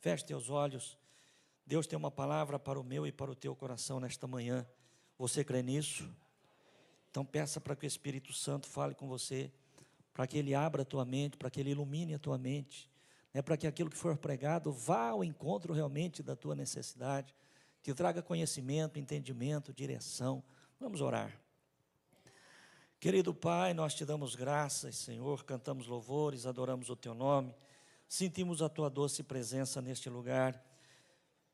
Feche teus olhos. Deus tem uma palavra para o meu e para o teu coração nesta manhã. Você crê nisso? Então peça para que o Espírito Santo fale com você, para que Ele abra a tua mente, para que Ele ilumine a tua mente, para que aquilo que for pregado vá ao encontro realmente da tua necessidade, te traga conhecimento, entendimento, direção. Vamos orar. Querido Pai, nós te damos graças, Senhor, cantamos louvores, adoramos o teu nome, sentimos a tua doce presença neste lugar.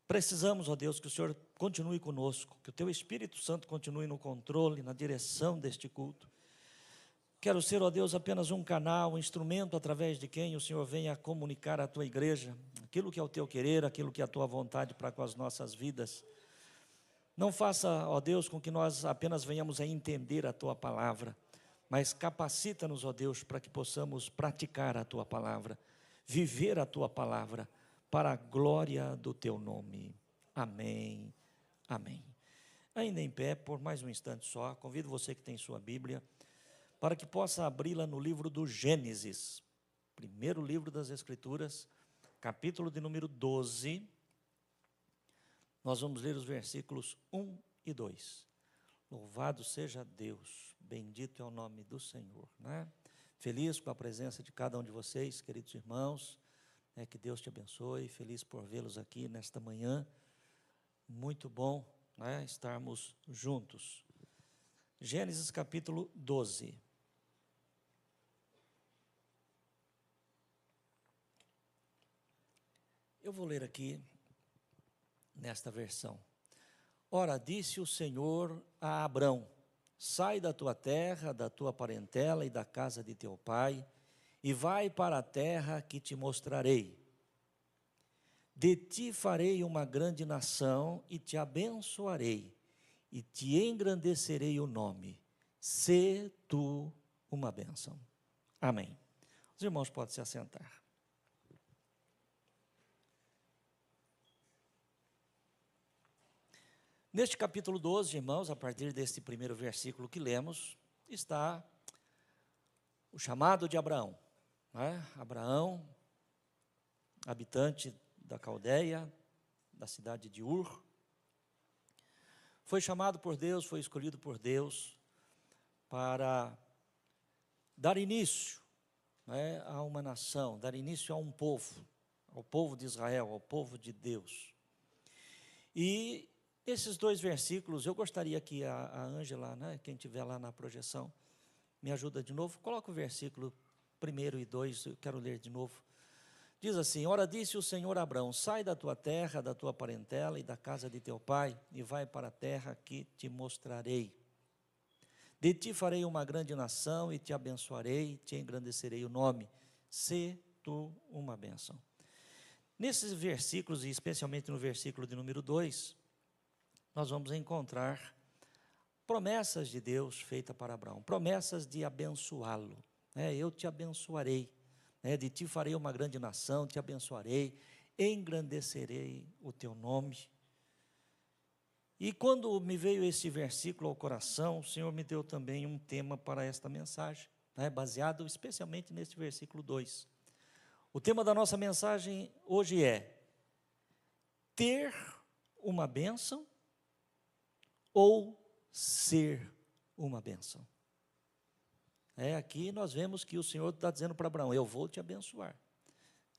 Precisamos, ó Deus, que o Senhor continue conosco, que o teu Espírito Santo continue no controle, na direção deste culto. Quero ser, ó Deus, apenas um canal, um instrumento através de quem o Senhor venha comunicar à tua igreja, aquilo que é o teu querer, aquilo que é a tua vontade para com as nossas vidas. Não faça, ó Deus, com que nós apenas venhamos a entender a tua palavra, mas capacita-nos, ó Deus, para que possamos praticar a tua palavra, viver a tua palavra, para a glória do teu nome. Amém, amém. Ainda em pé, por mais um instante só, convido você que tem sua Bíblia, para que possa abri-la no livro do Gênesis, primeiro livro das Escrituras, capítulo de número 12, nós vamos ler os versículos 1 e 2. Louvado seja Deus, bendito é o nome do Senhor, né? Feliz com a presença de cada um de vocês, queridos irmãos, que Deus te abençoe, feliz por vê-los aqui nesta manhã, muito bom, né, estarmos juntos. Gênesis capítulo 12. Eu vou ler aqui, nesta versão. Ora, disse o Senhor a Abrão, sai da tua terra, da tua parentela e da casa de teu pai, e vai para a terra que te mostrarei. De ti farei uma grande nação e te abençoarei, e te engrandecerei o nome. Sê tu uma bênção. Amém. Os irmãos podem se assentar. Neste capítulo 12, irmãos, a partir deste primeiro versículo que lemos, está o chamado de Abraão. Abraão, habitante da Caldeia, da cidade de Ur, foi chamado por Deus, foi escolhido por Deus para dar início a uma nação, dar início a um povo, ao povo de Israel, ao povo de Deus. E esses dois versículos, eu gostaria que a Ângela, quem estiver lá na projeção, me ajuda de novo. Coloca o versículo 1 e 2, eu quero ler de novo. Diz assim: ora disse o Senhor a Abrão, sai da tua terra, da tua parentela e da casa de teu pai, e vai para a terra que te mostrarei. De ti farei uma grande nação, e te abençoarei, e te engrandecerei o nome. Sê tu uma bênção. Nesses versículos, e especialmente no versículo de número 2, nós vamos encontrar promessas de Deus feitas para Abraão, promessas de abençoá-lo. Eu te abençoarei, de ti farei uma grande nação, te abençoarei, engrandecerei o teu nome. E quando me veio esse versículo ao coração, o Senhor me deu também um tema para esta mensagem, baseado especialmente neste versículo 2. O tema da nossa mensagem hoje é ter uma bênção ou ser uma bênção. Aqui nós vemos que o Senhor está dizendo para Abraão, eu vou te abençoar,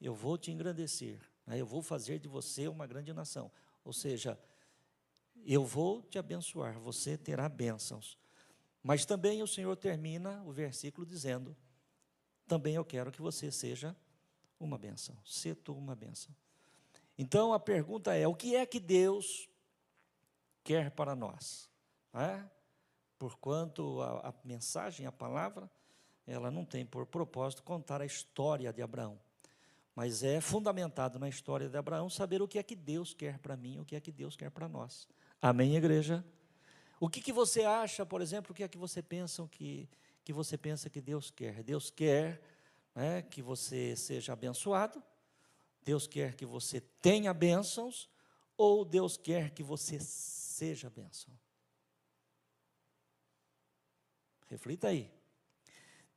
eu vou te engrandecer, eu vou fazer de você uma grande nação. Ou seja, eu vou te abençoar, você terá bênçãos. Mas também o Senhor termina o versículo dizendo, também eu quero que você seja uma bênção, sê tu uma bênção. Então a pergunta é, o que é que Deus quer para nós? Porquanto a mensagem, a palavra, ela não tem por propósito contar a história de Abraão, mas é fundamentado na história de Abraão saber o que é que Deus quer para mim, o que é que Deus quer para nós. Amém, igreja? O que você acha, por exemplo, o que é que você pensa que você pensa que Deus quer? Deus quer que você seja abençoado, Deus quer que você tenha bênçãos, ou Deus quer que você seja bênção? Reflita aí.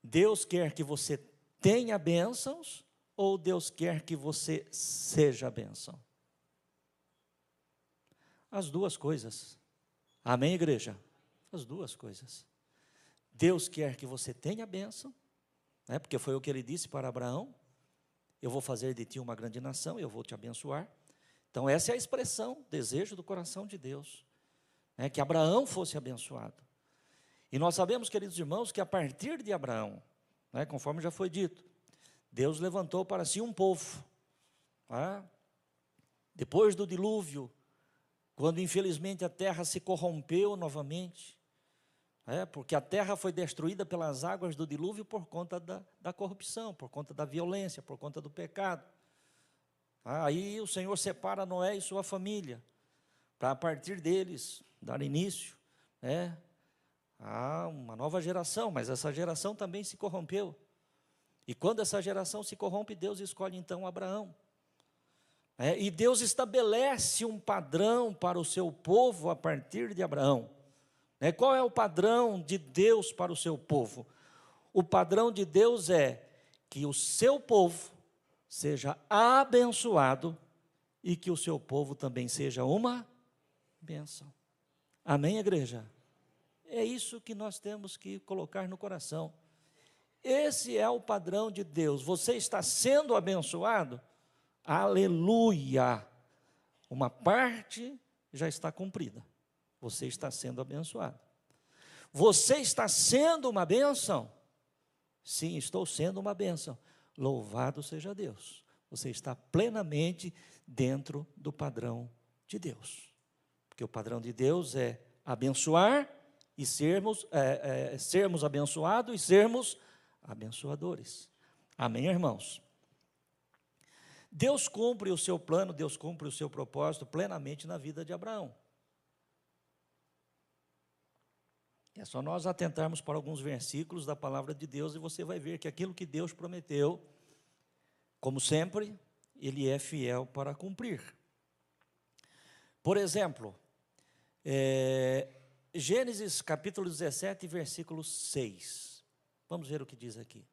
Deus quer que você tenha bênçãos, ou Deus quer que você seja a bênção? As duas coisas. Amém, igreja? As duas coisas. Deus quer que você tenha a bênção, né? Porque foi o que ele disse para Abraão: eu vou fazer de ti uma grande nação, eu vou te abençoar. Então essa é a expressão, desejo do coração de Deus, né? Que Abraão fosse abençoado. E nós sabemos, queridos irmãos, que a partir de Abraão, né, conforme já foi dito, Deus levantou para si um povo. Tá? Depois do dilúvio, quando infelizmente a terra se corrompeu novamente, porque a terra foi destruída pelas águas do dilúvio por conta da corrupção, por conta da violência, por conta do pecado. Aí o Senhor separa Noé e sua família, para a partir deles dar início, a uma nova geração, mas essa geração também se corrompeu. E quando essa geração se corrompe, Deus escolhe então Abraão. E Deus estabelece um padrão para o seu povo a partir de Abraão. Qual é o padrão de Deus para o seu povo? O padrão de Deus é que o seu povo seja abençoado e que o seu povo também seja uma bênção. Amém, igreja? É isso que nós temos que colocar no coração. Esse é o padrão de Deus. Você está sendo abençoado? Aleluia! Uma parte já está cumprida. Você está sendo abençoado. Você está sendo uma bênção? Sim, estou sendo uma bênção. Louvado seja Deus. Você está plenamente dentro do padrão de Deus. Porque o padrão de Deus é abençoar e sermos abençoados e sermos abençoadores. Amém, irmãos? Deus cumpre o seu plano, Deus cumpre o seu propósito plenamente na vida de Abraão. É só nós atentarmos para alguns versículos da palavra de Deus e você vai ver que aquilo que Deus prometeu, como sempre, Ele é fiel para cumprir. Por exemplo, Gênesis capítulo 17, versículo 6. Vamos ver o que diz aqui.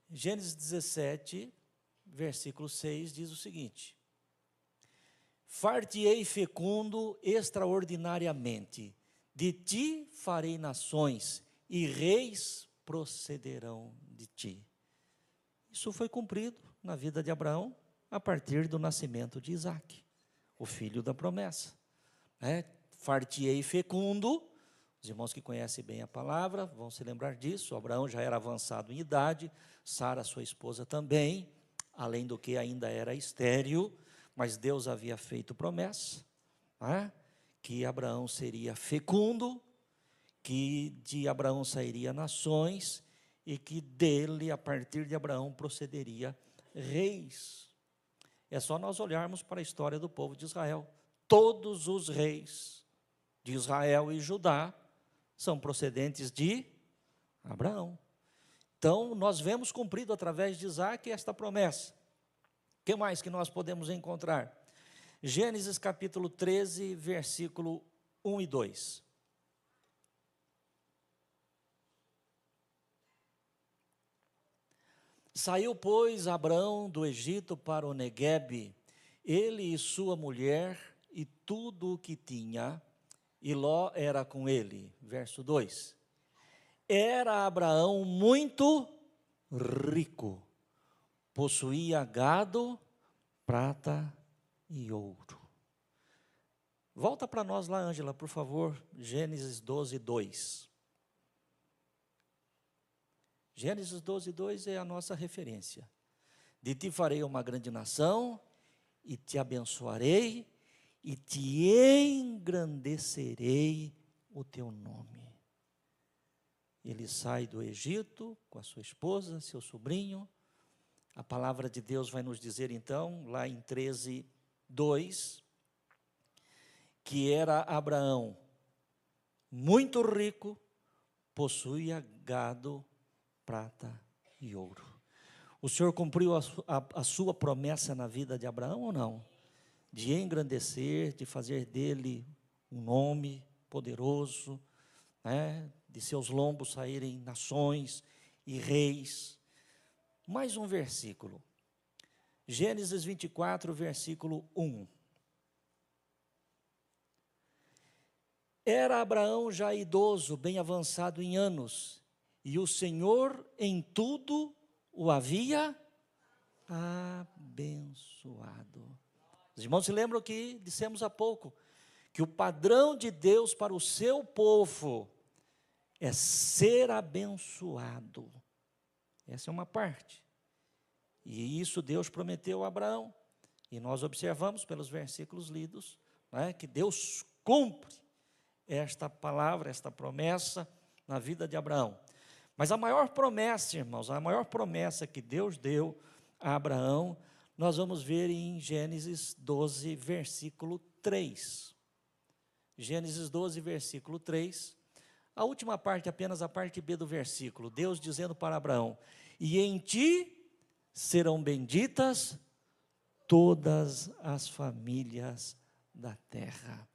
Gênesis 17, versículo 6 diz o seguinte: far-te-ei fecundo extraordinariamente, de ti farei nações, e reis procederão de ti. Isso foi cumprido na vida de Abraão, a partir do nascimento de Isaque, o filho da promessa. Far-te-ei fecundo, os irmãos que conhecem bem a palavra vão se lembrar disso. Abraão já era avançado em idade, Sara, sua esposa, também, além do que ainda era estéril, mas Deus havia feito promessa, que Abraão seria fecundo, que de Abraão sairia nações, e que dele, a partir de Abraão, procederia reis. É só nós olharmos para a história do povo de Israel. Todos os reis de Israel e Judá são procedentes de Abraão. Então, nós vemos cumprido através de Isaque esta promessa. O que mais que nós podemos encontrar? Gênesis capítulo 13, versículo 1 e 2. Saiu, pois, Abrão do Egito para o Neguebe, ele e sua mulher e tudo o que tinha, e Ló era com ele. Verso 2. Era Abraão muito rico, possuía gado, prata e ouro. Volta para nós lá, Ângela, por favor, Gênesis 12, 2. Gênesis 12, 2 é a nossa referência. De ti farei uma grande nação, e te abençoarei, e te engrandecerei o teu nome. Ele sai do Egito com a sua esposa, seu sobrinho. A palavra de Deus vai nos dizer então, lá em 13, 2, que era Abraão muito rico, possuía gado, prata e ouro. O Senhor cumpriu a sua promessa na vida de Abraão ou não? De engrandecer, de fazer dele um nome poderoso, de seus lombos saírem nações e reis. mais um versículo. Gênesis 24, versículo 1. Era Abraão já idoso, bem avançado em anos, e o Senhor em tudo o havia abençoado. Os irmãos se lembram que dissemos há pouco, que o padrão de Deus para o seu povo é ser abençoado. Essa é uma parte. E isso Deus prometeu a Abraão. E nós observamos pelos versículos lidos, né, que Deus cumpre esta palavra, esta promessa na vida de Abraão. Mas a maior promessa, irmãos, a maior promessa que Deus deu a Abraão, nós vamos ver em Gênesis 12, versículo 3. Gênesis 12, versículo 3. A última parte, apenas a parte B do versículo. Deus dizendo para Abraão: e em ti serão benditas todas as famílias da terra.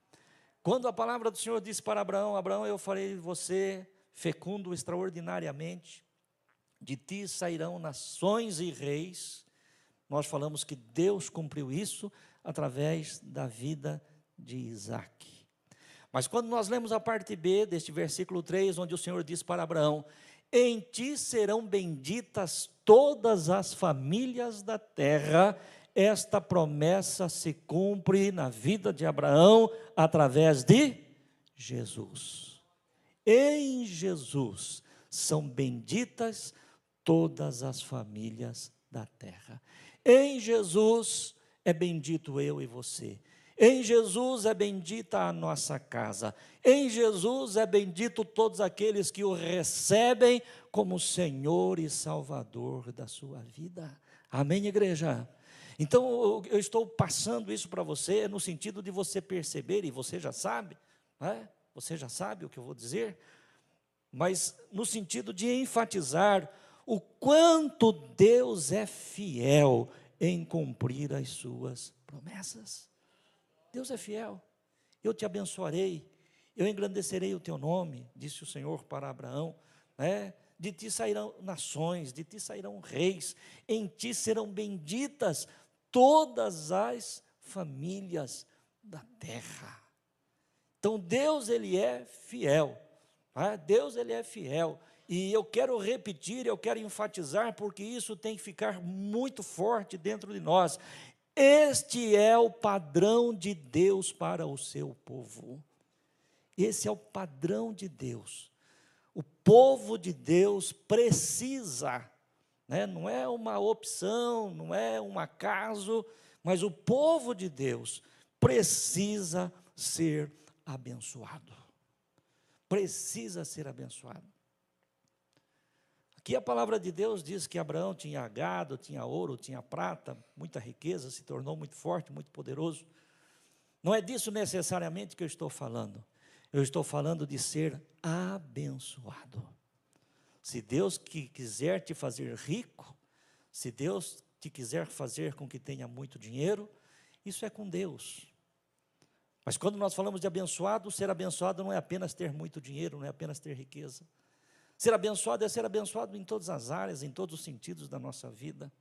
Quando a palavra do Senhor disse para Abraão: Abraão, eu farei você fecundo extraordinariamente, de ti sairão nações e reis, nós falamos que Deus cumpriu isso através da vida de Isaque. Mas quando nós lemos a parte B deste versículo 3, onde o Senhor diz para Abraão: em ti serão benditas todas as famílias da terra, esta promessa se cumpre na vida de Abraão através de Jesus. Em Jesus são benditas todas as famílias da terra. Em Jesus é bendito eu e você. Em Jesus é bendita a nossa casa. Em Jesus é bendito todos aqueles que o recebem como Senhor e Salvador da sua vida. Amém, igreja? Então, eu estou passando isso para você no sentido de você perceber, e você já sabe, né? Você já sabe o que eu vou dizer, mas no sentido de enfatizar o quanto Deus é fiel em cumprir as suas promessas. Deus é fiel. Eu te abençoarei, eu engrandecerei o teu nome, disse o Senhor para Abraão, né? De ti sairão nações, de ti sairão reis, em ti serão benditas todas as famílias da terra. Então Deus, Ele é fiel, né? Deus, Ele é fiel, e eu quero repetir, eu quero enfatizar, porque isso tem que ficar muito forte dentro de nós. Este é o padrão de Deus para o seu povo. Esse é o padrão de Deus. O povo de Deus precisa, né? Não é uma opção, não é um acaso, mas o povo de Deus precisa ser abençoado. Precisa ser abençoado. Aqui a palavra de Deus diz que Abraão tinha gado, tinha ouro, tinha prata, muita riqueza, se tornou muito forte, muito poderoso. Não é disso necessariamente que eu estou falando. Eu estou falando de ser abençoado. Se Deus quiser te fazer rico, se Deus te quiser fazer com que tenha muito dinheiro, isso é com Deus. Mas quando nós falamos de abençoado, ser abençoado não é apenas ter muito dinheiro, não é apenas ter riqueza. Ser abençoado é ser abençoado em todas as áreas, em todos os sentidos da nossa vida.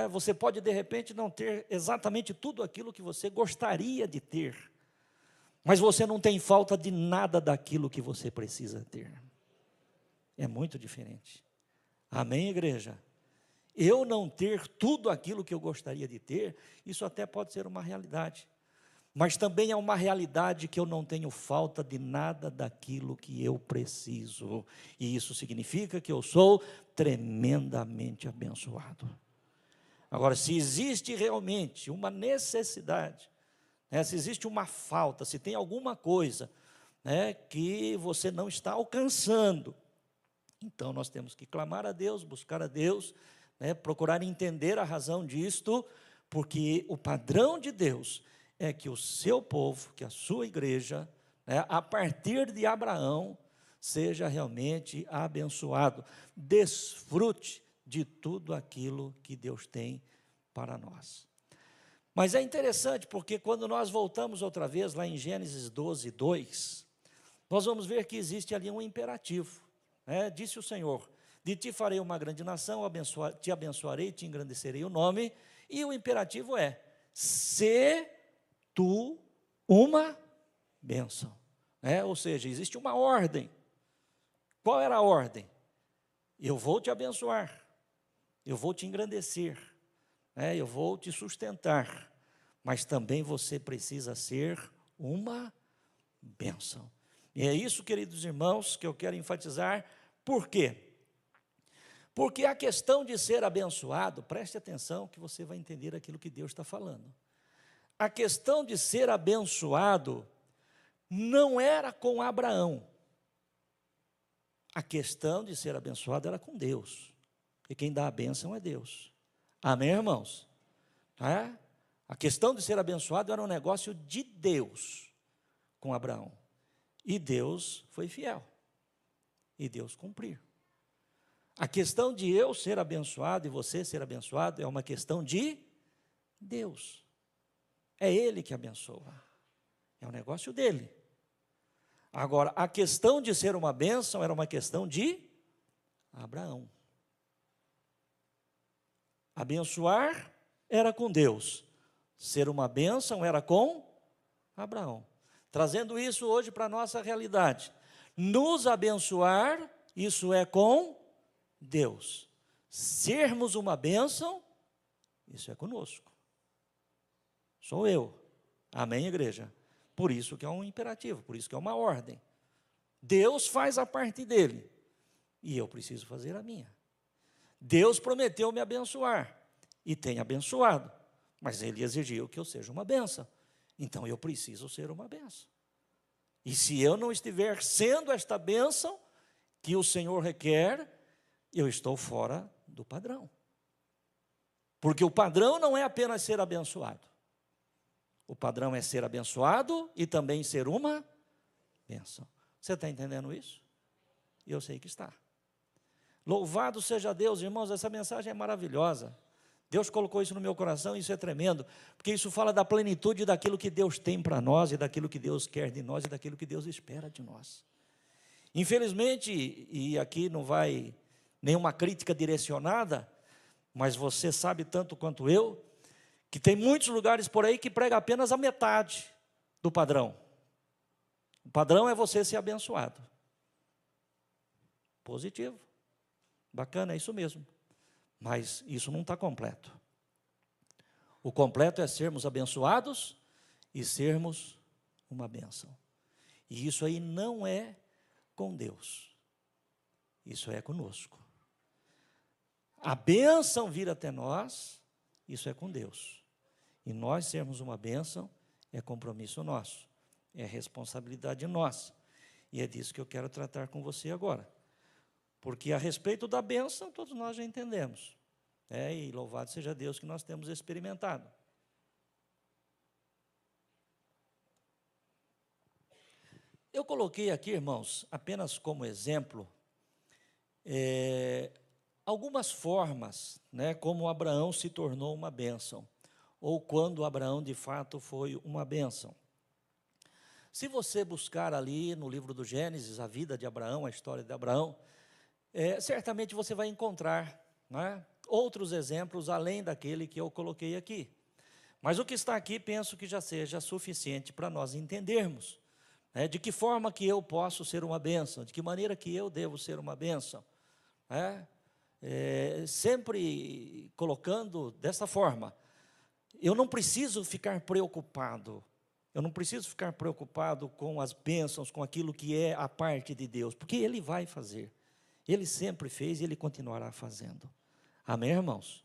Você pode, de repente, não ter exatamente tudo aquilo que você gostaria de ter, mas você não tem falta de nada daquilo que você precisa ter. É muito diferente. Amém, igreja? Eu não ter tudo aquilo que eu gostaria de ter, isso até pode ser uma realidade. Mas também é uma realidade que eu não tenho falta de nada daquilo que eu preciso. E isso significa que eu sou tremendamente abençoado. Agora, se existe realmente uma necessidade, né, se existe uma falta, se tem alguma coisa, né, que você não está alcançando, então nós temos que clamar a Deus, buscar a Deus, né, procurar entender a razão disto, porque o padrão de Deus é que o seu povo, que a sua igreja, né, a partir de Abraão, seja realmente abençoado, desfrute de tudo aquilo que Deus tem para nós. Mas é interessante, porque quando nós voltamos outra vez, lá em Gênesis 12, 2, nós vamos ver que existe ali um imperativo, né? Disse o Senhor: De ti farei uma grande nação, te abençoarei, te engrandecerei o nome. E o imperativo é: sê tu uma bênção. Ou seja, existe uma ordem. Qual era a ordem? Eu vou te abençoar, eu vou te engrandecer, eu vou te sustentar, mas também você precisa ser uma bênção. E é isso, queridos irmãos, que eu quero enfatizar. Por quê? Porque a questão de ser abençoado, preste atenção que você vai entender aquilo que Deus está falando. A questão de ser abençoado não era com Abraão. A questão de ser abençoado era com Deus. E quem dá a bênção é Deus. Amém, irmãos? A questão de ser abençoado era um negócio de Deus com Abraão. E Deus foi fiel. E Deus cumpriu. A questão de eu ser abençoado e você ser abençoado é uma questão de Deus. É Ele que abençoa. É um negócio dele. Agora, a questão de ser uma bênção era uma questão de Abraão. Abençoar era com Deus. Ser uma bênção era com Abraão. Trazendo isso hoje para a nossa realidade. Nos abençoar, isso é com Deus. Sermos uma bênção, isso é conosco. Sou eu. Amém, igreja? Por isso que é um imperativo, por isso que é uma ordem. Deus faz a parte dele, e eu preciso fazer a minha. Deus prometeu me abençoar, e tem abençoado, mas Ele exigiu que eu seja uma bênção. Então eu preciso ser uma bênção. E se eu não estiver sendo esta bênção que o Senhor requer, eu estou fora do padrão. Porque o padrão não é apenas ser abençoado. O padrão é ser abençoado e também ser uma bênção. Você está entendendo isso? Eu sei que está. Louvado seja Deus, irmãos, essa mensagem é maravilhosa. Deus colocou isso no meu coração, isso é tremendo, porque isso fala da plenitude daquilo que Deus tem para nós, e daquilo que Deus quer de nós, e daquilo que Deus espera de nós. Infelizmente, e aqui não vai nenhuma crítica direcionada, mas você sabe tanto quanto eu, que tem muitos lugares por aí que prega apenas a metade do padrão. O padrão é você ser abençoado. Positivo. Bacana, é isso mesmo. Mas isso não está completo. O completo é sermos abençoados e sermos uma bênção. E isso aí não é com Deus. Isso é conosco. A bênção vir até nós, isso é com Deus. E nós sermos uma bênção é compromisso nosso, é responsabilidade nossa. E é disso que eu quero tratar com você agora. Porque a respeito da bênção, todos nós já entendemos. E louvado seja Deus que nós temos experimentado. Eu coloquei aqui, irmãos, apenas como exemplo, algumas formas, como Abraão se tornou uma bênção, ou quando Abraão de fato foi uma bênção. Se você buscar ali no livro do Gênesis, a vida de Abraão, a história de Abraão, certamente você vai encontrar outros exemplos além daquele que eu coloquei aqui. Mas o que está aqui, penso que já seja suficiente para nós entendermos de que forma que eu posso ser uma bênção, de que maneira que eu devo ser uma bênção. Sempre colocando dessa forma, eu não preciso ficar preocupado, com as bênçãos, com aquilo que é a parte de Deus, porque Ele vai fazer, Ele sempre fez e Ele continuará fazendo. Amém, irmãos?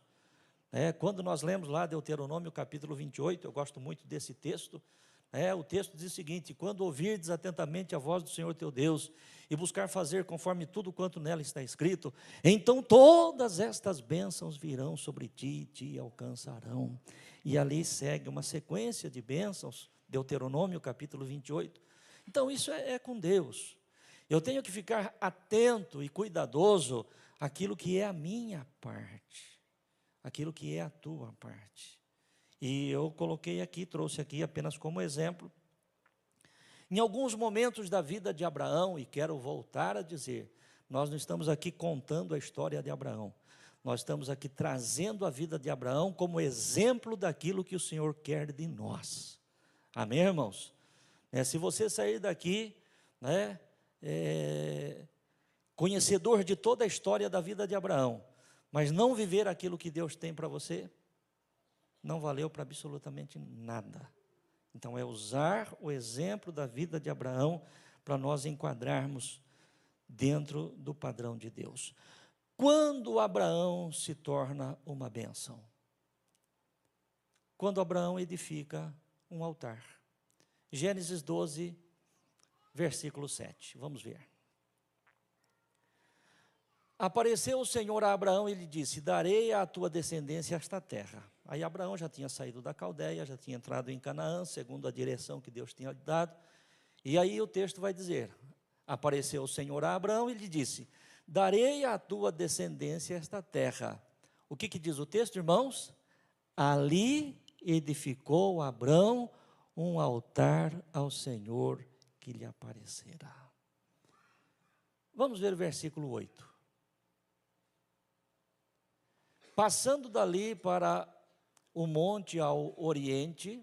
Quando nós lemos lá Deuteronômio capítulo 28, eu gosto muito desse texto, o texto diz o seguinte: quando ouvirdes atentamente a voz do Senhor teu Deus, e buscar fazer conforme tudo quanto nela está escrito, então todas estas bênçãos virão sobre ti e te alcançarão. E ali segue uma sequência de bênçãos, Deuteronômio capítulo 28. Então isso é com Deus. Eu tenho que ficar atento e cuidadoso àquilo que é a minha parte, aquilo que é a tua parte. E eu coloquei aqui, trouxe aqui apenas como exemplo, em alguns momentos da vida de Abraão, e quero voltar a dizer, Nós não estamos aqui contando a história de Abraão. Nós estamos aqui trazendo a vida de Abraão como exemplo daquilo que o Senhor quer de nós. Amém, irmãos? Se você sair daqui, né, conhecedor de toda a história da vida de Abraão, mas não viver aquilo que Deus tem para você, não valeu para absolutamente nada. Então, é usar o exemplo da vida de Abraão para nós enquadrarmos dentro do padrão de Deus. Quando Abraão se torna uma bênção? Quando Abraão edifica um altar. Gênesis 12, versículo 7. Vamos ver. Apareceu o Senhor a Abraão e lhe disse: darei à tua descendência esta terra. Aí Abraão já tinha saído da Caldeia, já tinha entrado em Canaã, segundo a direção que Deus tinha dado. E aí o texto vai dizer: apareceu o Senhor a Abraão e lhe disse: darei à tua descendência esta terra. O que diz o texto, irmãos? Ali edificou Abraão um altar ao Senhor que lhe aparecerá. Vamos ver o versículo 8. Passando dali para o monte ao oriente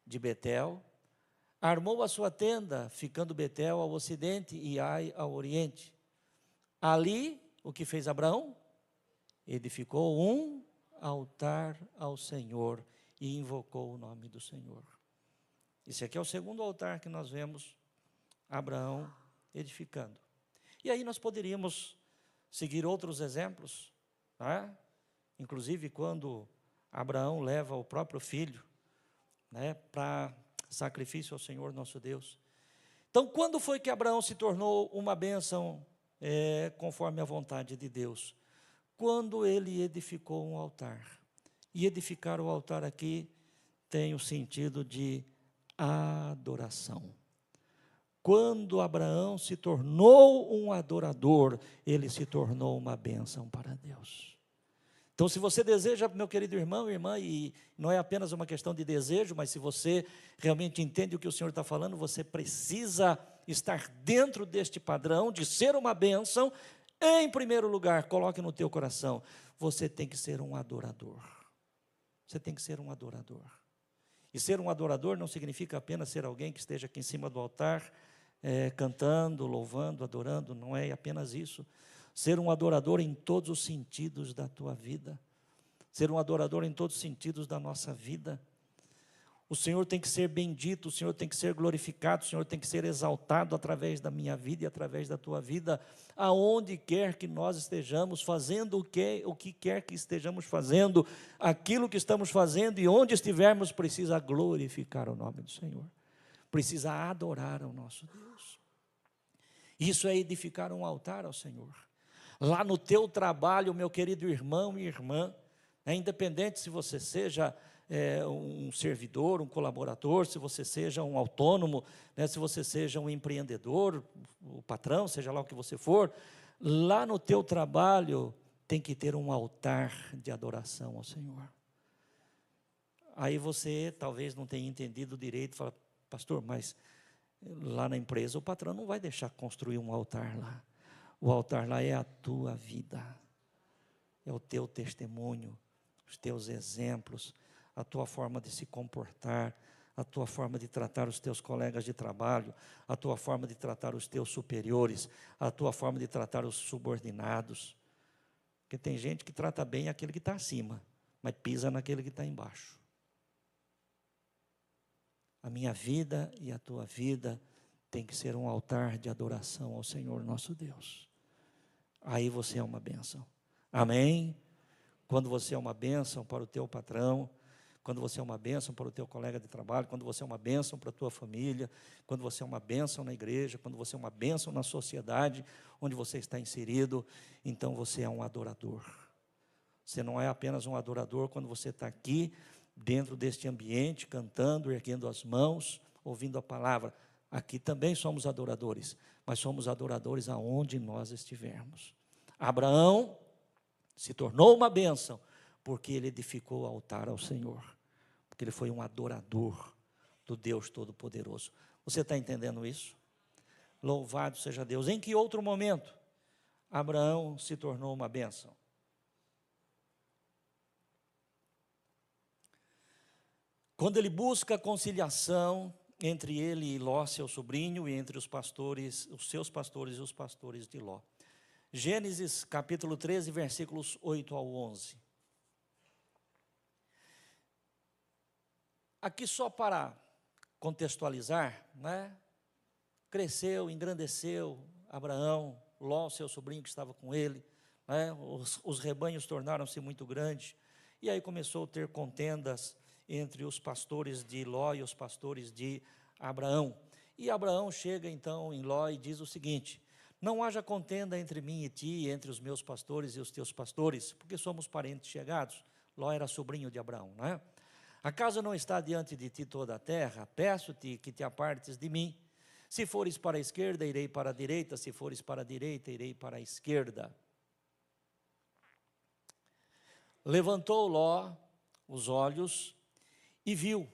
de Betel, armou a sua tenda, ficando Betel ao ocidente e Ai ao oriente. Ali, o que fez Abraão? Edificou um altar ao Senhor e invocou o nome do Senhor. Esse aqui é o segundo altar que nós vemos Abraão edificando. E aí nós poderíamos seguir outros exemplos, né? Inclusive quando Abraão leva o próprio filho, né, para sacrifício ao Senhor nosso Deus. Então, quando foi que Abraão se tornou uma bênção conforme a vontade de Deus? Quando ele edificou um altar. E edificar o altar aqui tem o sentido de adoração. Quando Abraão se tornou um adorador, ele se tornou uma bênção para Deus. Então, se você deseja, meu querido irmão e irmã, e não é apenas uma questão de desejo, mas se você realmente entende o que o Senhor está falando, você precisa estar dentro deste padrão de ser uma bênção. Em primeiro lugar, coloque no teu coração, você tem que ser um adorador. Você tem que ser um adorador. E ser um adorador não significa apenas ser alguém que esteja aqui em cima do altar, cantando, louvando, adorando, não é apenas isso. Ser um adorador em todos os sentidos da tua vida. Ser um adorador em todos os sentidos da nossa vida. O Senhor tem que ser bendito, o Senhor tem que ser glorificado, o Senhor tem que ser exaltado através da minha vida e através da tua vida, aonde quer que nós estejamos fazendo o que quer que estejamos fazendo, aquilo que estamos fazendo e onde estivermos, precisa glorificar o nome do Senhor, precisa adorar ao nosso Deus. Isso é edificar um altar ao Senhor. Lá no teu trabalho, meu querido irmão e irmã, independente se você seja um servidor, um colaborador, se você seja um autônomo, se você seja um empreendedor, o patrão, seja lá o que você for, lá no teu trabalho tem que ter um altar de adoração ao Senhor. Aí você talvez não tenha entendido direito, fala: pastor, mas lá na empresa o patrão não vai deixar construir um altar lá. O altar lá é a tua vida, é o teu testemunho, os teus exemplos, a tua forma de se comportar, a tua forma de tratar os teus colegas de trabalho, a tua forma de tratar os teus superiores, a tua forma de tratar os subordinados. Porque tem gente que trata bem aquele que está acima, mas pisa naquele que está embaixo. A minha vida e a tua vida tem que ser um altar de adoração ao Senhor nosso Deus. Aí você é uma bênção. Amém? Quando você é uma bênção para o teu patrão, quando você é uma bênção para o teu colega de trabalho, quando você é uma bênção para a tua família, quando você é uma bênção na igreja, quando você é uma bênção na sociedade onde você está inserido, então você é um adorador. Você não é apenas um adorador quando você está aqui, dentro deste ambiente, cantando, erguendo as mãos, ouvindo a palavra. Aqui também somos adoradores, mas somos adoradores aonde nós estivermos. Abraão se tornou uma bênção, porque ele edificou o altar ao Senhor, porque ele foi um adorador do Deus Todo-Poderoso. Você está entendendo isso? Louvado seja Deus. Em que outro momento Abraão se tornou uma bênção. Quando ele busca a conciliação entre ele e Ló, seu sobrinho, e entre os pastores, os seus pastores e os pastores de Ló. Gênesis capítulo 13, versículos 8 ao 11. Aqui só para contextualizar, né? Cresceu, engrandeceu Abraão, Ló, seu sobrinho que estava com ele, né? Os rebanhos tornaram-se muito grandes, e aí começou a ter contendas entre os pastores de Ló e os pastores de Abraão. E Abraão chega então em Ló e diz o seguinte: não haja contenda entre mim e ti, entre os meus pastores e os teus pastores, porque somos parentes chegados. Ló era sobrinho de Abraão, não é? Acaso não está diante de ti toda a terra? Peço-te que te apartes de mim. Se fores para a esquerda, irei para a direita, se fores para a direita, irei para a esquerda. Levantou Ló os olhos e viu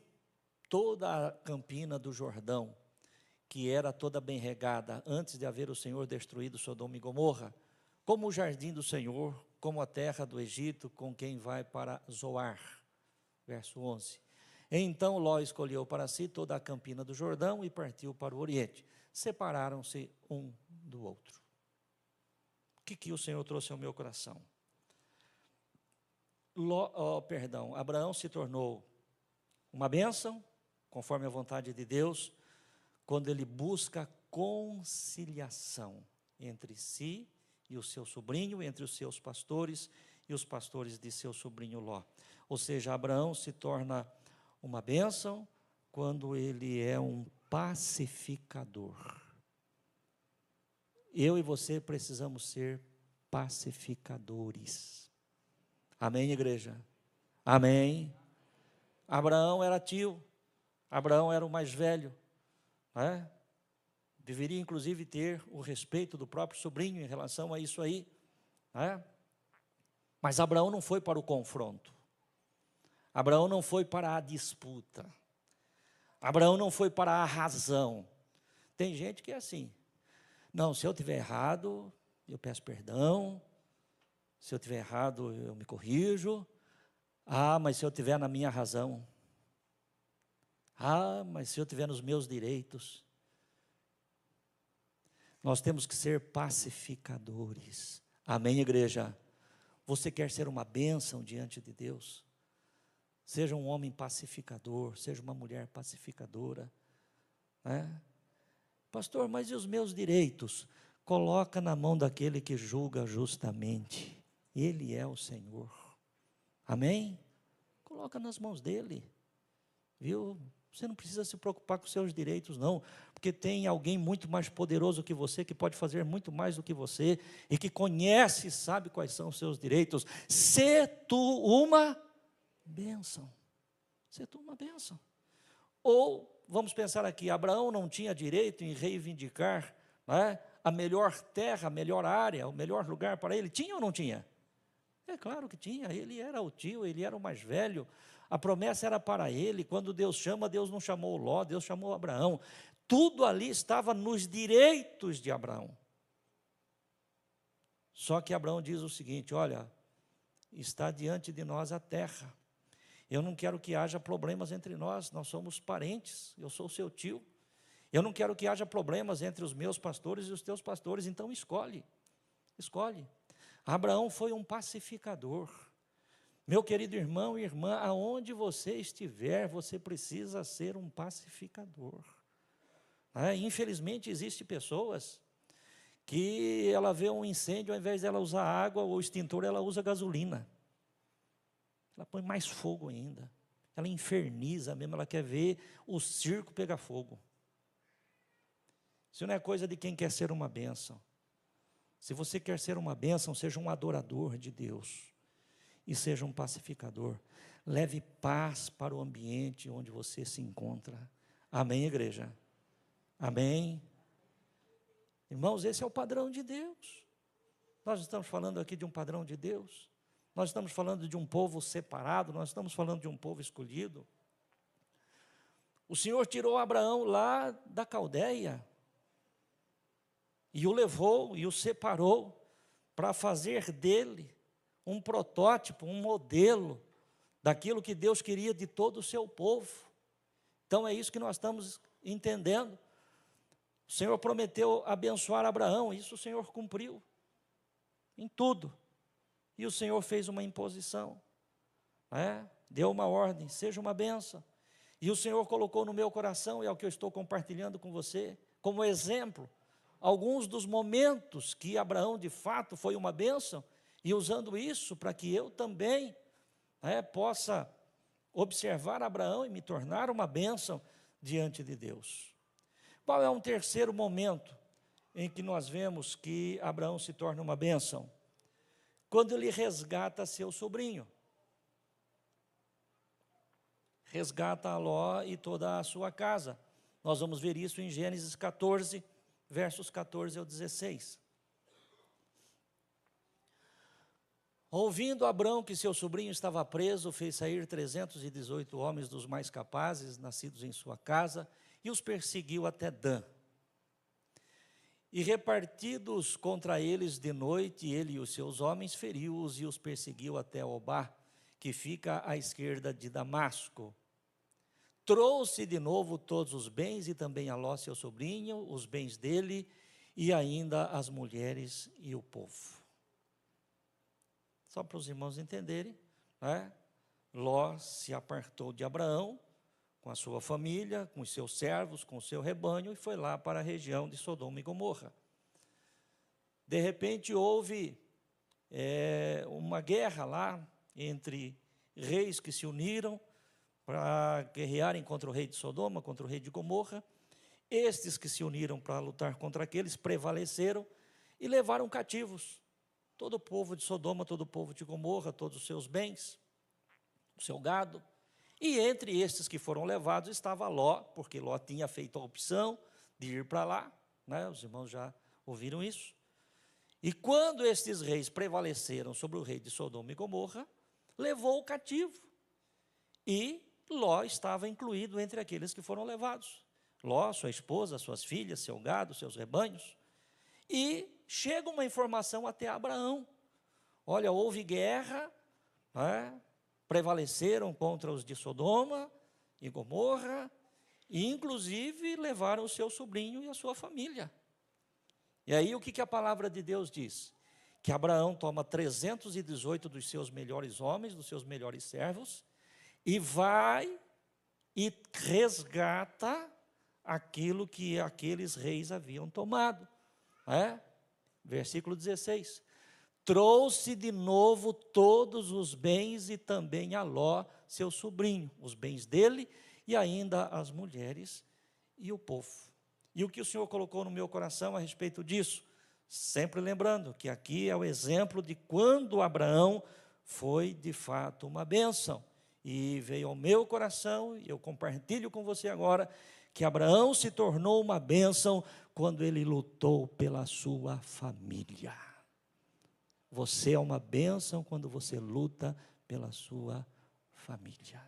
toda a campina do Jordão, que era toda bem regada, antes de haver o Senhor destruído Sodoma e Gomorra, como o jardim do Senhor, como a terra do Egito, com quem vai para Zoar. Verso 11. Então Ló escolheu para si toda a campina do Jordão e partiu para o Oriente. Separaram-se um do outro. O que o Senhor trouxe ao meu coração? Abraão se tornou uma bênção, conforme a vontade de Deus, quando ele busca conciliação entre si e o seu sobrinho, entre os seus pastores e os pastores de seu sobrinho Ló. Ou seja, Abraão se torna uma bênção quando ele é um pacificador. Eu e você precisamos ser pacificadores. Amém, igreja? Amém. Abraão era tio, Abraão era o mais velho, né? Deveria inclusive ter o respeito do próprio sobrinho em relação a isso aí, né? Mas Abraão não foi para o confronto, Abraão não foi para a disputa, Abraão não foi para a razão. Tem gente que é assim: não, se eu tiver errado, eu peço perdão, se eu tiver errado, eu me corrijo. Ah, mas se eu tiver na minha razão. Ah, mas se eu tiver nos meus direitos. Nós temos que ser pacificadores. Amém, igreja? Você quer ser uma bênção diante de Deus? Seja um homem pacificador, seja uma mulher pacificadora, né? Pastor, mas e os meus direitos? Coloca na mão daquele que julga justamente. Ele é o Senhor. Amém? Coloca nas mãos dele, viu? Você não precisa se preocupar com os seus direitos, não, porque tem alguém muito mais poderoso que você, que pode fazer muito mais do que você, e que conhece e sabe quais são os seus direitos. Sê tu uma bênção. Sê tu uma bênção. Ou, vamos pensar aqui, Abraão não tinha direito em reivindicar, né, a melhor terra, a melhor área, o melhor lugar para ele. Tinha ou não tinha? É claro que tinha, ele era o tio, ele era o mais velho, a promessa era para ele. Quando Deus chama, Deus não chamou Ló, Deus chamou Abraão. Tudo ali estava nos direitos de Abraão. Só que Abraão diz o seguinte: olha, está diante de nós a terra, eu não quero que haja problemas entre nós, nós somos parentes, eu sou seu tio, eu não quero que haja problemas entre os meus pastores e os teus pastores, então escolhe. Abraão foi um pacificador. Meu querido irmão e irmã, aonde você estiver, você precisa ser um pacificador. Infelizmente, existem pessoas que ela vê um incêndio, ao invés de ela usar água ou extintor, ela usa gasolina. Ela põe mais fogo ainda. Ela inferniza mesmo, ela quer ver o circo pegar fogo. Isso não é coisa de quem quer ser uma bênção. Se você quer ser uma bênção, seja um adorador de Deus e seja um pacificador. Leve paz para o ambiente onde você se encontra. Amém, igreja? Amém? Irmãos, esse é o padrão de Deus. Nós estamos falando aqui de um padrão de Deus. Nós estamos falando de um povo separado, nós estamos falando de um povo escolhido. O Senhor tirou Abraão lá da Caldeia e o levou e o separou para fazer dele um protótipo, um modelo daquilo que Deus queria de todo o seu povo. Então é isso que nós estamos entendendo. O Senhor prometeu abençoar Abraão, isso o Senhor cumpriu em tudo. E o Senhor fez uma imposição, deu uma ordem, seja uma bênção. E o Senhor colocou no meu coração, e é o que eu estou compartilhando com você, como exemplo, alguns dos momentos que Abraão de fato foi uma bênção, e usando isso para que eu também possa observar Abraão e me tornar uma bênção diante de Deus. Qual é um terceiro momento em que nós vemos que Abraão se torna uma bênção? Quando ele resgata seu sobrinho. Resgata a Ló e toda a sua casa. Nós vamos ver isso em Gênesis 14, versos 14 ao 16. Ouvindo Abrão que seu sobrinho estava preso, fez sair 318 homens dos mais capazes, nascidos em sua casa, e os perseguiu até Dan. E repartidos contra eles de noite, ele e os seus homens, feriu-os e os perseguiu até Obá, que fica à esquerda de Damasco. Trouxe de novo todos os bens, e também a Ló, seu sobrinho, os bens dele, e ainda as mulheres e o povo. Só para os irmãos entenderem, Ló se apartou de Abraão, com a sua família, com os seus servos, com o seu rebanho, e foi lá para a região de Sodoma e Gomorra. De repente houve uma guerra lá, entre reis que se uniram para guerrearem contra o rei de Sodoma, contra o rei de Gomorra. Estes que se uniram para lutar contra aqueles, prevaleceram e levaram cativos todo o povo de Sodoma, todo o povo de Gomorra, todos os seus bens, o seu gado. E entre estes que foram levados estava Ló, porque Ló tinha feito a opção de ir para lá, os irmãos já ouviram isso. E quando estes reis prevaleceram sobre o rei de Sodoma e Gomorra, levou o cativo. E Ló estava incluído entre aqueles que foram levados. Ló, sua esposa, suas filhas, seu gado, seus rebanhos. E chega uma informação até Abraão. Olha, houve guerra, prevaleceram contra os de Sodoma e Gomorra, e inclusive levaram o seu sobrinho e a sua família. E aí o que a palavra de Deus diz? Que Abraão toma 318 dos seus melhores homens, dos seus melhores servos, e vai e resgata aquilo que aqueles reis haviam tomado. Versículo 16. Trouxe de novo todos os bens e também a Ló, seu sobrinho, os bens dele e ainda as mulheres e o povo. E o que o Senhor colocou no meu coração a respeito disso? Sempre lembrando que aqui é o exemplo de quando Abraão foi de fato uma bênção. E veio ao meu coração, e eu compartilho com você agora, que Abraão se tornou uma bênção quando ele lutou pela sua família. Você é uma bênção quando você luta pela sua família.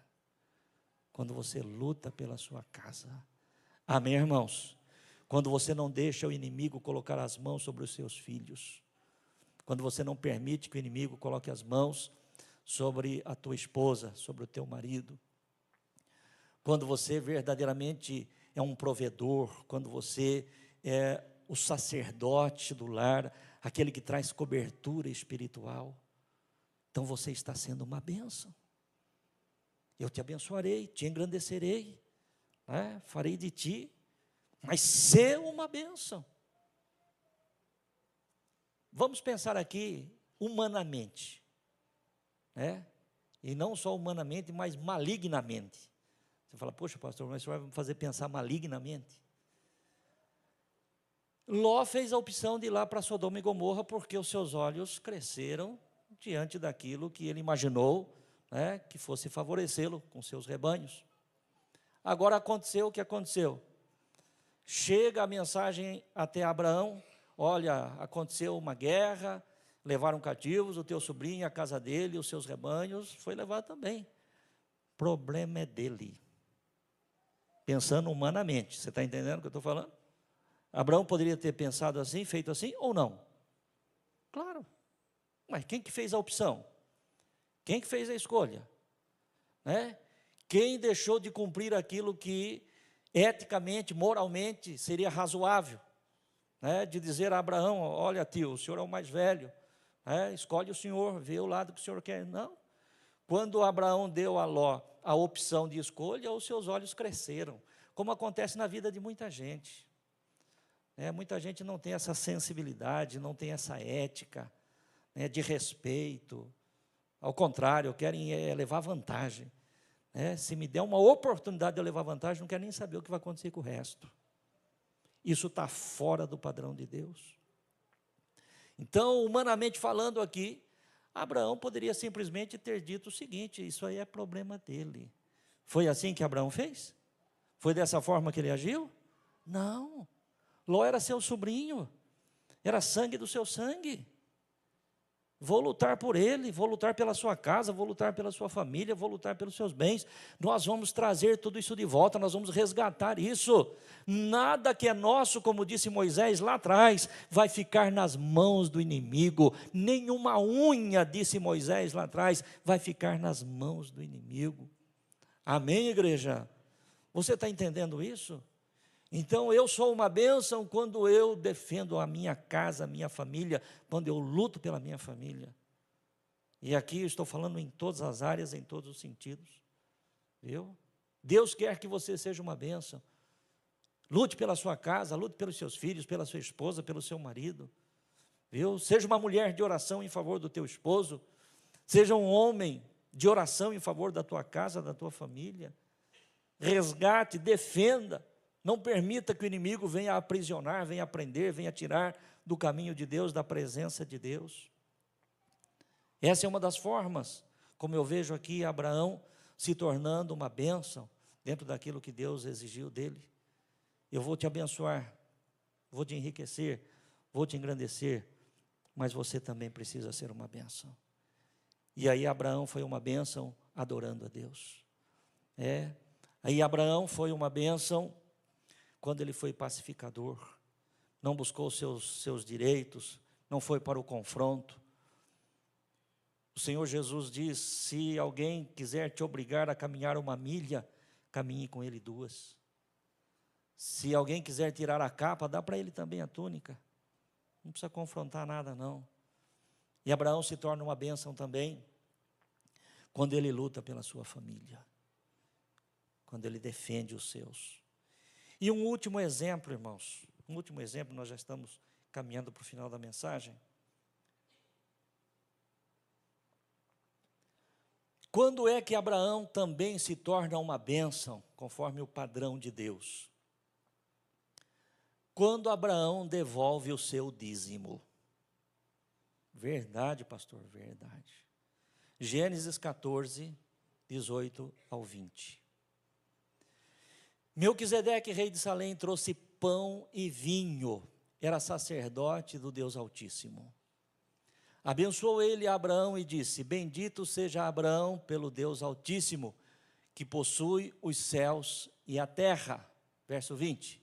Quando você luta pela sua casa. Amém, irmãos? Quando você não deixa o inimigo colocar as mãos sobre os seus filhos. Quando você não permite que o inimigo coloque as mãos sobre a tua esposa, sobre o teu marido. Quando você verdadeiramente é um provedor, quando você é o sacerdote do lar, aquele que traz cobertura espiritual, então você está sendo uma bênção. Eu te abençoarei, te engrandecerei, farei de ti, mas ser uma bênção. Vamos pensar aqui humanamente, e não só humanamente, mas malignamente. Você fala, poxa pastor, mas o senhor vai me fazer pensar malignamente? Ló fez a opção de ir lá para Sodoma e Gomorra porque os seus olhos cresceram diante daquilo que ele imaginou, que fosse favorecê-lo com seus rebanhos. Agora aconteceu o que aconteceu. Chega a mensagem até Abraão, olha, aconteceu uma guerra, levaram cativos, o teu sobrinho, a casa dele, os seus rebanhos, foi levado também. O problema é dele. Pensando humanamente, você está entendendo o que eu estou falando? Abraão poderia ter pensado assim, feito assim ou não? Claro, Mas quem que fez a opção? Quem que fez a escolha? Né? Quem deixou de cumprir aquilo que eticamente, moralmente seria razoável? Né? De dizer a Abraão, olha tio, o senhor é o mais velho, né? Escolhe o senhor, vê o lado que o senhor quer. Não. Quando Abraão deu a Ló a opção de escolha, os seus olhos cresceram, como acontece na vida de muita gente. Muita gente não tem essa sensibilidade, não tem essa ética, né, de respeito. Ao contrário, querem levar vantagem. Se me der uma oportunidade de eu levar vantagem, não quero nem saber o que vai acontecer com o resto. Isso está fora do padrão de Deus. Então, humanamente falando aqui, Abraão poderia simplesmente ter dito o seguinte: isso aí é problema dele. Foi assim que Abraão fez? Foi dessa forma que ele agiu? Não. Ló era seu sobrinho, era sangue do seu sangue. Vou lutar por ele, vou lutar pela sua casa, vou lutar pela sua família, vou lutar pelos seus bens. Nós vamos trazer tudo isso de volta, nós vamos resgatar isso. Nada que é nosso, como disse Moisés lá atrás, vai ficar nas mãos do inimigo. Nenhuma unha, disse Moisés lá atrás, vai ficar nas mãos do inimigo. Amém, igreja? Você está entendendo isso? Então, eu sou uma bênção quando eu defendo a minha casa, a minha família, quando eu luto pela minha família. E aqui eu estou falando em todas as áreas, em todos os sentidos. Viu? Deus quer que você seja uma bênção. Lute pela sua casa, lute pelos seus filhos, pela sua esposa, pelo seu marido. Viu? Seja uma mulher de oração em favor do teu esposo. Seja um homem de oração em favor da tua casa, da tua família. Resgate, defenda. Não permita que o inimigo venha aprisionar, venha prender, venha tirar do caminho de Deus, da presença de Deus. Essa é uma das formas, como eu vejo aqui Abraão se tornando uma bênção dentro daquilo que Deus exigiu dele. Eu vou te abençoar, vou te enriquecer, vou te engrandecer, mas você também precisa ser uma bênção. E aí Abraão foi uma bênção adorando a Deus. Aí Abraão foi uma bênção quando ele foi pacificador, não buscou os seus direitos, não foi para o confronto. O Senhor Jesus diz: se alguém quiser te obrigar a caminhar 1 milha, caminhe com ele 2. Se alguém quiser tirar a capa, dá para ele também a túnica. Não precisa confrontar nada, não. E Abraão se torna uma bênção também quando ele luta pela sua família, quando ele defende os seus. E um último exemplo, irmãos, nós já estamos caminhando para o final da mensagem. Quando é que Abraão também se torna uma bênção, conforme o padrão de Deus? Quando Abraão devolve o seu dízimo. Verdade, pastor, verdade. Gênesis 14, 18 ao 20. Melquisedeque, rei de Salém, trouxe pão e vinho, era sacerdote do Deus Altíssimo. Abençoou ele a Abraão e disse: bendito seja Abraão pelo Deus Altíssimo, que possui os céus e a terra. Verso 20.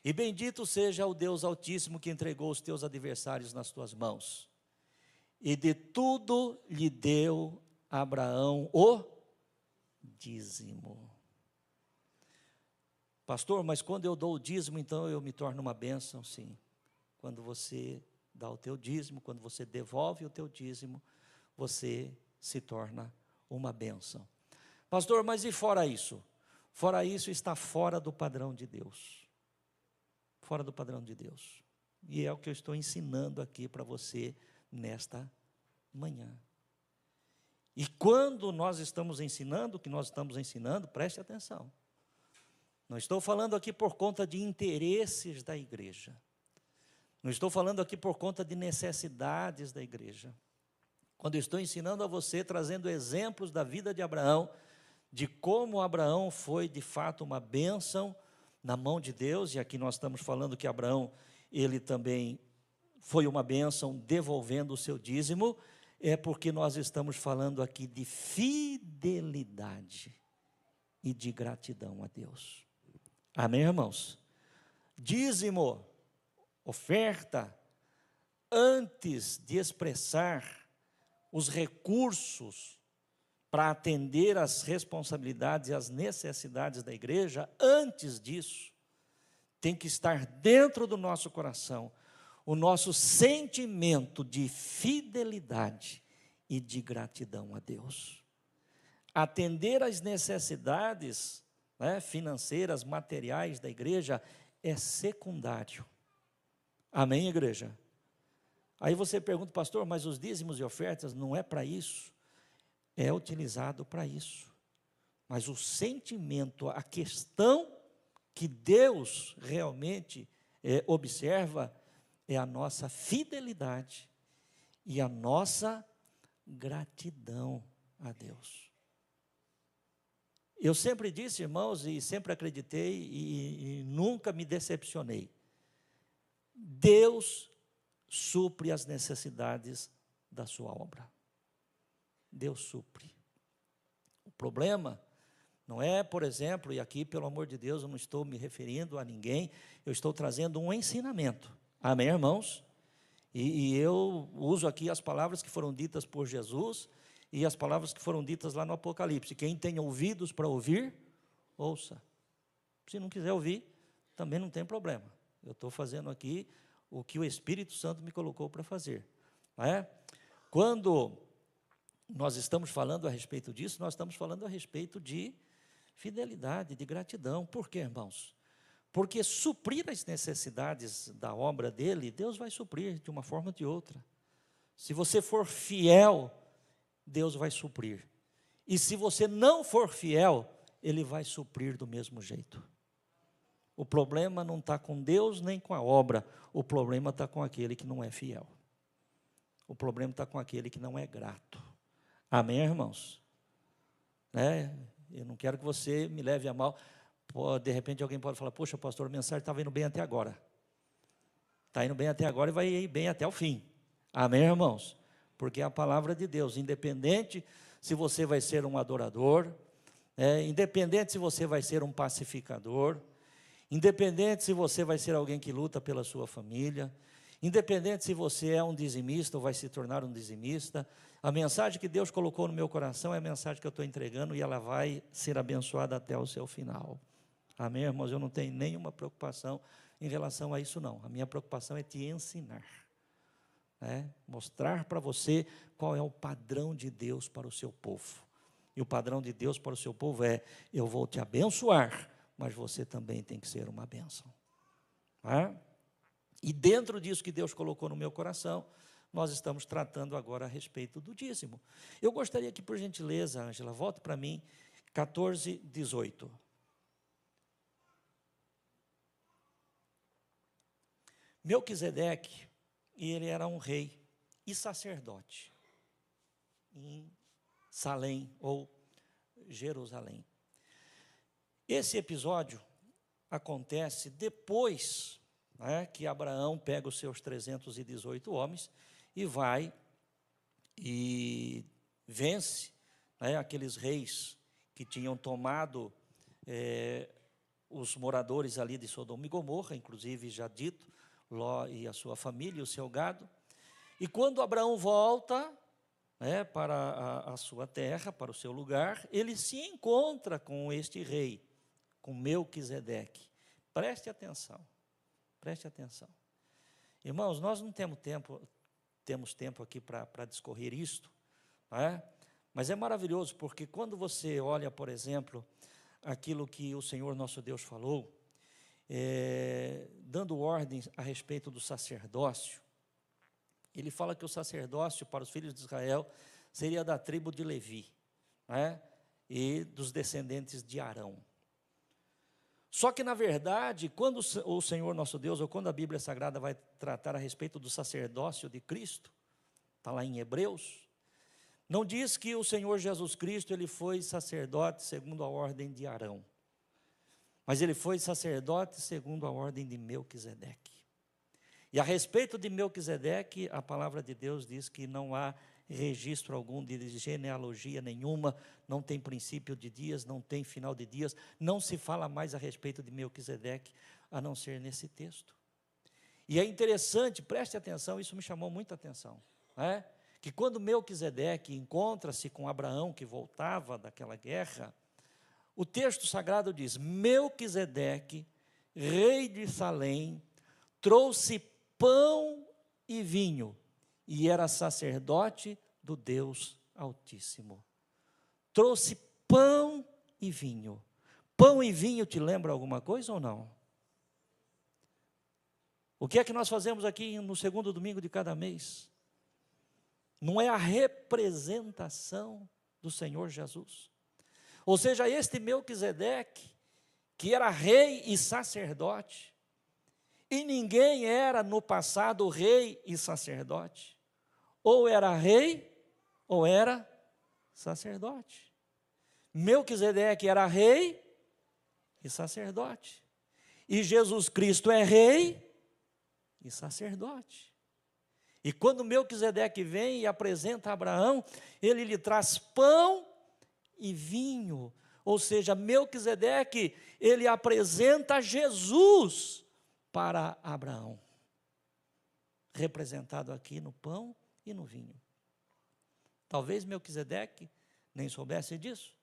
E bendito seja o Deus Altíssimo que entregou os teus adversários nas tuas mãos. E de tudo lhe deu Abraão o dízimo. Pastor, mas quando eu dou o dízimo, então eu me torno uma bênção? Sim. Quando você dá o teu dízimo, quando você devolve o teu dízimo, você se torna uma bênção. Pastor, mas e fora isso? Fora isso está fora do padrão de Deus. Fora do padrão de Deus. E é o que eu estou ensinando aqui para você nesta manhã. E quando nós estamos ensinando o que nós estamos ensinando, preste atenção. Não estou falando aqui por conta de interesses da igreja. Não estou falando aqui por conta de necessidades da igreja. Quando eu estou ensinando a você, trazendo exemplos da vida de Abraão, de como Abraão foi de fato uma bênção na mão de Deus, e aqui nós estamos falando que Abraão, ele também foi uma bênção devolvendo o seu dízimo, é porque nós estamos falando aqui de fidelidade e de gratidão a Deus. Amém, irmãos? Dízimo, oferta, antes de expressar os recursos para atender às responsabilidades e às necessidades da igreja, antes disso, tem que estar dentro do nosso coração o nosso sentimento de fidelidade e de gratidão a Deus. Atender às necessidades, né, financeiras, materiais da igreja é secundário. Amém, igreja? Aí você pergunta, pastor, mas os dízimos e ofertas não é para isso? É utilizado para isso. Mas o sentimento, a questão que Deus realmente observa é a nossa fidelidade e a nossa gratidão a Deus. Eu sempre disse, irmãos, e sempre acreditei e nunca me decepcionei. Deus supre as necessidades da sua obra. Deus supre. O problema não é, por exemplo, e aqui, pelo amor de Deus, eu não estou me referindo a ninguém, eu estou trazendo um ensinamento. Amém, irmãos? E eu uso aqui as palavras que foram ditas por Jesus e as palavras que foram ditas lá no Apocalipse. Quem tem ouvidos para ouvir, ouça. Se não quiser ouvir, também não tem problema. Eu estou fazendo aqui o que o Espírito Santo me colocou para fazer. Não é? Quando nós estamos falando a respeito disso, nós estamos falando a respeito de fidelidade, de gratidão. Por quê, irmãos? Porque suprir as necessidades da obra dele, Deus vai suprir de uma forma ou de outra. Se você for fiel, Deus vai suprir. E se você não for fiel, Ele vai suprir do mesmo jeito. O problema não está com Deus nem com a obra, o problema está com aquele que não é fiel. O problema está com aquele que não é grato. Amém, irmãos? Eu não quero que você me leve a mal. De repente alguém pode falar, poxa, pastor, a mensagem estava indo bem até agora. Está indo bem até agora e vai ir bem até o fim. Amém, irmãos? Porque é a palavra de Deus, independente se você vai ser um adorador, independente se você vai ser um pacificador, independente se você vai ser alguém que luta pela sua família, independente se você é um dizimista ou vai se tornar um dizimista, a mensagem que Deus colocou no meu coração é a mensagem que eu estou entregando e ela vai ser abençoada até o seu final. Amém, irmãos? Eu não tenho nenhuma preocupação em relação a isso, não. A minha preocupação é te ensinar. Mostrar para você qual é o padrão de Deus para o seu povo. E o padrão de Deus para o seu povo é, eu vou te abençoar, mas você também tem que ser uma bênção. E dentro disso que Deus colocou no meu coração, nós estamos tratando agora a respeito do dízimo. Eu gostaria que, por gentileza, Ângela, volte para mim, 14, 18. Melquisedeque, ele era um rei e sacerdote em Salém ou Jerusalém. Esse episódio acontece depois que Abraão pega os seus 318 homens e vai e vence aqueles reis que tinham tomado os moradores ali de Sodoma e Gomorra, inclusive já dito, Ló e a sua família e o seu gado. E quando Abraão volta para a sua terra, para o seu lugar, ele se encontra com este rei, com Melquisedeque. Preste atenção, preste atenção. Irmãos, nós não temos tempo aqui para discorrer isto, mas é maravilhoso, porque quando você olha, por exemplo, aquilo que o Senhor nosso Deus falou, dando ordens a respeito do sacerdócio, ele fala que o sacerdócio para os filhos de Israel seria da tribo de Levi, e dos descendentes de Arão. Só que, na verdade, quando o Senhor nosso Deus, ou quando a Bíblia Sagrada vai tratar a respeito do sacerdócio de Cristo, está lá em Hebreus, não diz que o Senhor Jesus Cristo ele foi sacerdote segundo a ordem de Arão, mas ele foi sacerdote segundo a ordem de Melquisedeque. E a respeito de Melquisedeque, a palavra de Deus diz que não há registro algum de genealogia nenhuma, não tem princípio de dias, não tem final de dias, não se fala mais a respeito de Melquisedeque, a não ser nesse texto. E é interessante, preste atenção, isso me chamou muita atenção, que quando Melquisedeque encontra-se com Abraão, que voltava daquela guerra, o texto sagrado diz: Melquisedeque, rei de Salém, trouxe pão e vinho, e era sacerdote do Deus Altíssimo. Trouxe pão e vinho. Pão e vinho te lembra alguma coisa ou não? O que é que nós fazemos aqui no segundo domingo de cada mês? Não é a representação do Senhor Jesus? Ou seja, este Melquisedeque, que era rei e sacerdote, e ninguém era no passado rei e sacerdote, ou era rei, ou era sacerdote. Melquisedeque era rei e sacerdote, e Jesus Cristo é rei e sacerdote. E quando Melquisedeque vem e apresenta a Abraão, ele lhe traz pão e vinho. Ou seja, Melquisedeque, ele apresenta Jesus para Abraão, representado aqui no pão e no vinho. Talvez Melquisedeque nem soubesse disso.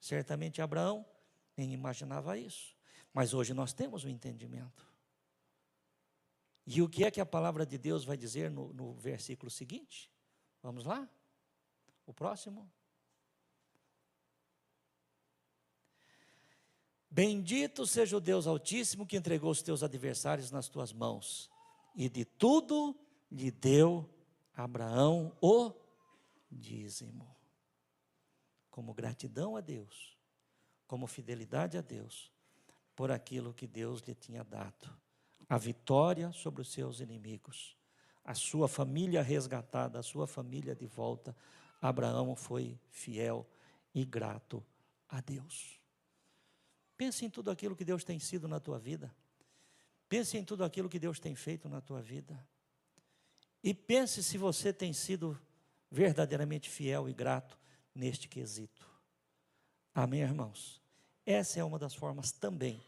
Certamente Abraão nem imaginava isso. Mas hoje nós temos o entendimento. E o que é que a palavra de Deus vai dizer no versículo seguinte? Vamos lá? O próximo. Bendito seja o Deus Altíssimo que entregou os teus adversários nas tuas mãos, e de tudo lhe deu Abraão o dízimo. Como gratidão a Deus, como fidelidade a Deus, por aquilo que Deus lhe tinha dado. A vitória sobre os seus inimigos, a sua família resgatada, a sua família de volta. Abraão foi fiel e grato a Deus. Pense em tudo aquilo que Deus tem sido na tua vida. Pense em tudo aquilo que Deus tem feito na tua vida. E pense se você tem sido verdadeiramente fiel e grato neste quesito. Amém, irmãos? Essa é uma das formas também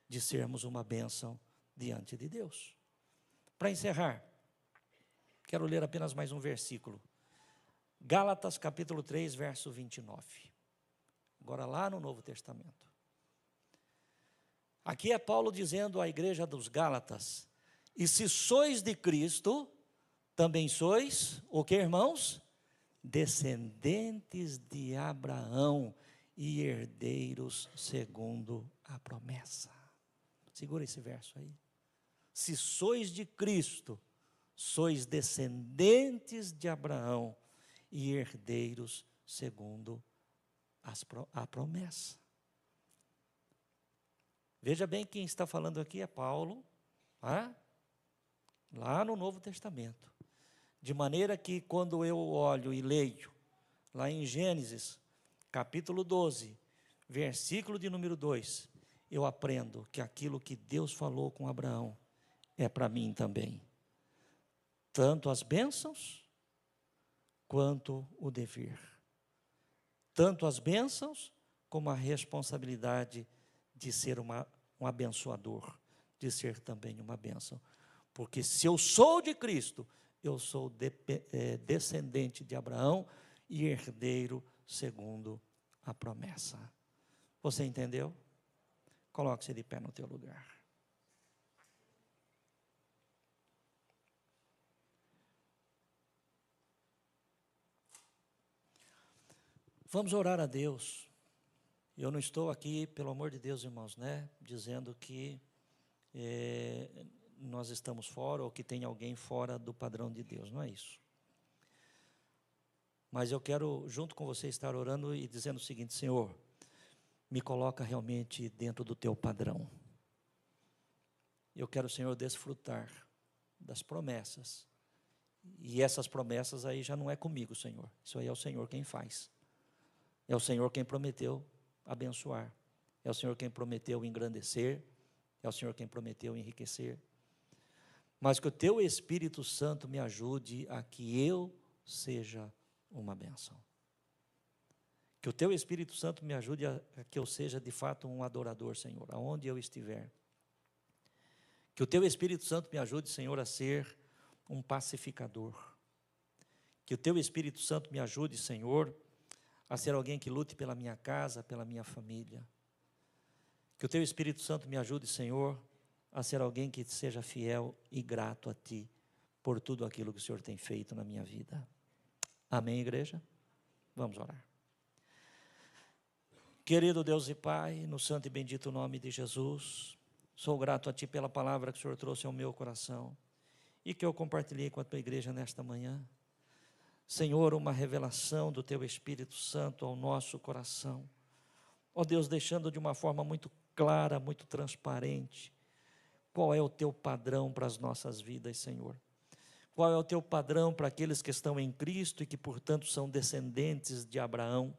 de sermos uma bênção diante de Deus. Para encerrar, quero ler apenas mais um versículo. Gálatas capítulo 3, verso 29. Agora lá no Novo Testamento. Aqui é Paulo dizendo à igreja dos Gálatas: e se sois de Cristo, também sois, o que, irmãos? Descendentes de Abraão e herdeiros segundo a promessa. Segura esse verso aí. Se sois de Cristo, sois descendentes de Abraão e herdeiros segundo a promessa. Veja bem, quem está falando aqui é Paulo, lá no Novo Testamento. De maneira que quando eu olho e leio, lá em Gênesis, capítulo 12, versículo de número 2, eu aprendo que aquilo que Deus falou com Abraão é para mim também. Tanto as bênçãos, quanto o dever. Tanto as bênçãos, como a responsabilidade de ser um abençoador, de ser também uma bênção. Porque se eu sou de Cristo, eu sou descendente de Abraão e herdeiro segundo a promessa. Você entendeu? Coloque-se de pé no teu lugar. Vamos orar a Deus. Eu não estou aqui, pelo amor de Deus, irmãos, dizendo que nós estamos fora ou que tem alguém fora do padrão de Deus, não é isso. Mas eu quero, junto com você, estar orando e dizendo o seguinte: Senhor, me coloca realmente dentro do teu padrão. Eu quero, Senhor, desfrutar das promessas. E essas promessas aí já não é comigo, Senhor. Isso aí é o Senhor quem faz. É o Senhor quem prometeu abençoar. É o Senhor quem prometeu engrandecer. É o Senhor quem prometeu enriquecer. Mas que o teu Espírito Santo me ajude a que eu seja uma bênção. Que o teu Espírito Santo me ajude a que eu seja de fato um adorador, Senhor, aonde eu estiver. Que o teu Espírito Santo me ajude, Senhor, a ser um pacificador. Que o teu Espírito Santo me ajude, Senhor, a ser alguém que lute pela minha casa, pela minha família. Que o teu Espírito Santo me ajude, Senhor, a ser alguém que seja fiel e grato a Ti por tudo aquilo que o Senhor tem feito na minha vida. Amém, igreja? Vamos orar. Querido Deus e Pai, no santo e bendito nome de Jesus, sou grato a Ti pela palavra que o Senhor trouxe ao meu coração e que eu compartilhei com a Tua igreja nesta manhã. Senhor, uma revelação do Teu Espírito Santo ao nosso coração. Ó Deus, deixando de uma forma muito clara, muito transparente, qual é o Teu padrão para as nossas vidas, Senhor. Qual é o Teu padrão para aqueles que estão em Cristo e que, portanto, são descendentes de Abraão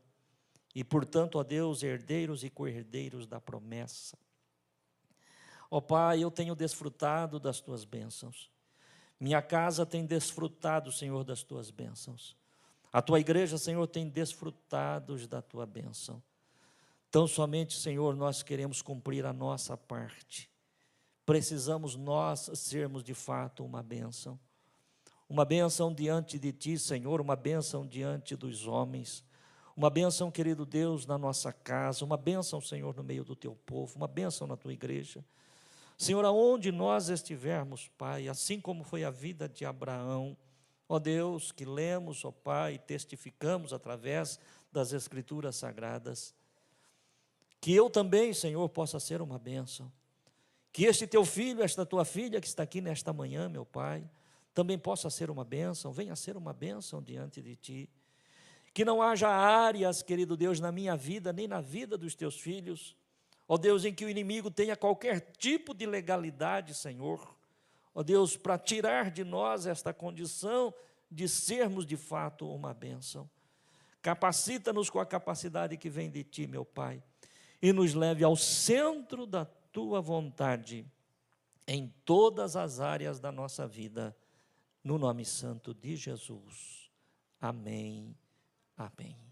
e, portanto, ó Deus, herdeiros e co-herdeiros da promessa. Ó Pai, eu tenho desfrutado das Tuas bênçãos. Minha casa tem desfrutado, Senhor, das Tuas bênçãos. A Tua igreja, Senhor, tem desfrutado da Tua bênção. Tão somente, Senhor, nós queremos cumprir a nossa parte. Precisamos nós sermos de fato uma bênção. Uma bênção diante de Ti, Senhor, uma bênção diante dos homens. Uma bênção, querido Deus, na nossa casa. Uma bênção, Senhor, no meio do Teu povo. Uma bênção na Tua igreja. Senhor, aonde nós estivermos, Pai, assim como foi a vida de Abraão, ó Deus, que lemos, ó Pai, testificamos através das Escrituras Sagradas, que eu também, Senhor, possa ser uma bênção, que este Teu filho, esta Tua filha que está aqui nesta manhã, meu Pai, também possa ser uma bênção, venha ser uma bênção diante de Ti, que não haja áreas, querido Deus, na minha vida, nem na vida dos Teus filhos, ó Deus, em que o inimigo tenha qualquer tipo de legalidade, Senhor, ó Deus, para tirar de nós esta condição de sermos de fato uma bênção. Capacita-nos com a capacidade que vem de Ti, meu Pai, e nos leve ao centro da Tua vontade, em todas as áreas da nossa vida, no nome santo de Jesus. Amém, amém.